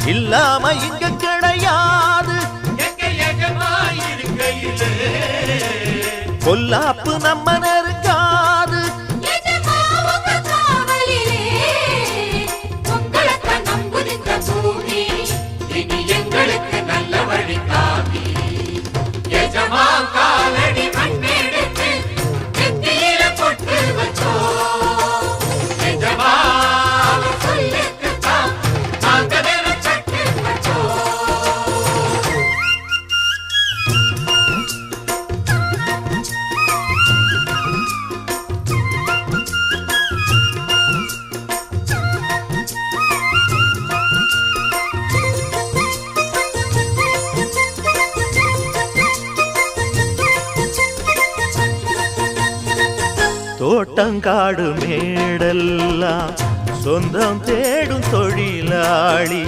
இல்லாம இங்க கிடையாது. பொல்லாப்பு நம்ம நெருங்காது. தோட்டங்காடு மேடெல்லாம் சொந்தம் தேடும் தொழிலாளி